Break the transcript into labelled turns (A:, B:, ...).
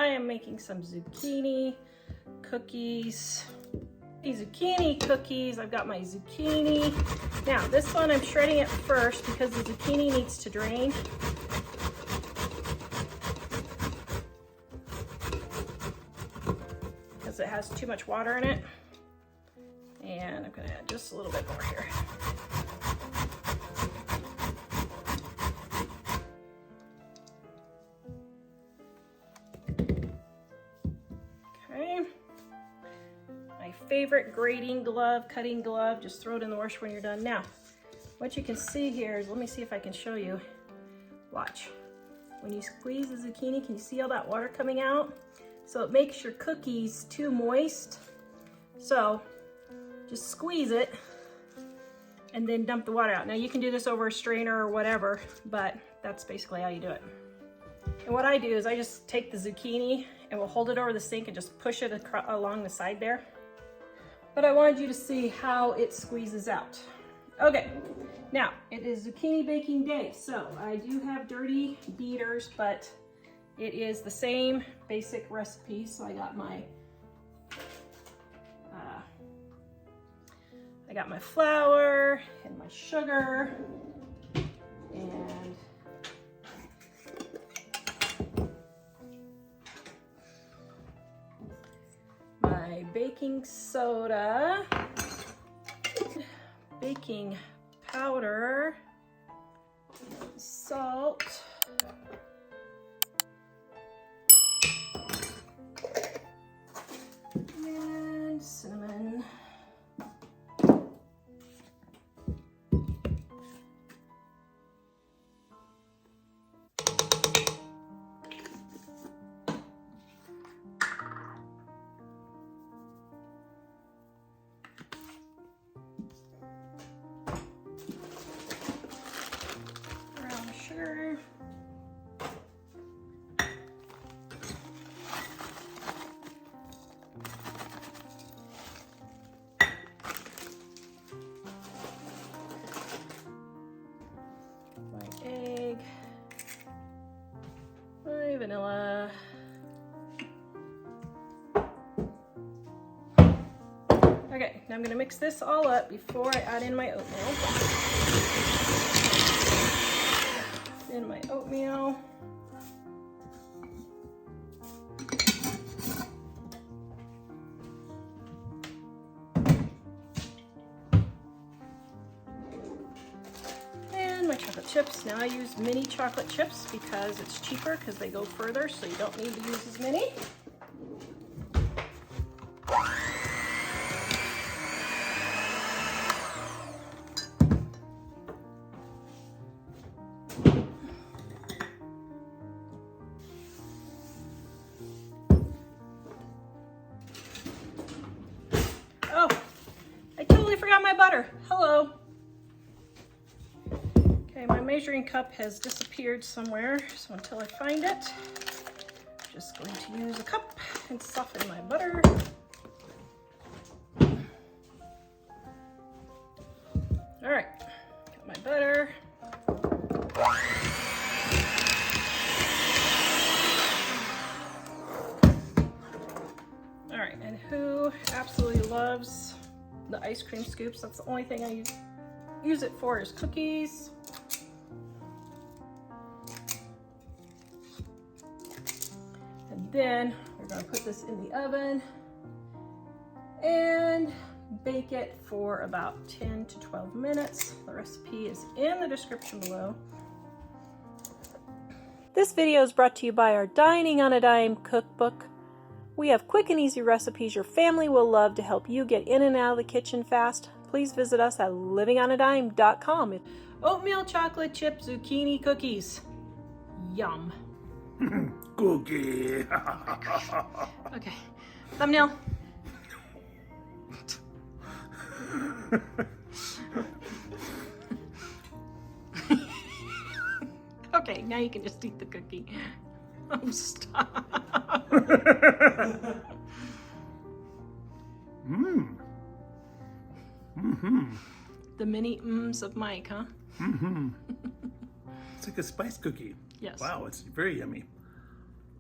A: I am making some zucchini cookies. These zucchini cookies, I've got my zucchini. Now this one I'm shredding it first because the zucchini needs to drain. Because it has too much water in it. And I'm gonna add just a little bit more here. Okay. My favorite grating glove, cutting glove, just throw it in the washer when you're done. Now, what you can see here is, let me see if I can show you. Watch. When you squeeze the zucchini, can you see all that water coming out? So it makes your cookies too moist. So just squeeze it and then dump the water out. Now you can do this over a strainer or whatever, but that's basically how you do it. And what I do is I just take the zucchini and we'll hold it over the sink and just push it along the side there. But I wanted you to see how it squeezes out. Okay, now it is zucchini baking day. So I do have dirty beaters, but it is the same basic recipe. So I got my flour and my sugar and my baking soda, baking powder, salt, and cinnamon. Brown sugar. My egg. My vanilla. Okay, now I'm gonna mix this all up before I add in my oatmeal. In my oatmeal. And my chocolate chips. Now I use mini chocolate chips because it's cheaper because they go further, so you don't need to use as many. Oh, I totally forgot my butter. Hello. Okay, my measuring cup has disappeared somewhere, so until I find it, I'm just going to use a cup and soften my butter. All right, got my butter. All right, and who absolutely loves the ice cream scoops? That's the only thing I use it for is cookies. And then we're gonna put this in the oven and bake it for about 10 to 12 minutes. The recipe is in the description below. This video is brought to you by our Dining on a Dime cookbook. We have quick and easy recipes your family will love to help you get in and out of the kitchen fast. Please visit us at livingonadime.com. Oatmeal chocolate chip zucchini cookies. Yum.
B: Cookie.
A: Okay, thumbnail. Okay, now you can just eat the cookie. Oh, stop.
B: Mmm. Mm-hmm.
A: The mini mms of Mike, huh?
B: Mm-hmm. It's like a spice cookie.
A: Yes.
B: Wow, it's very yummy.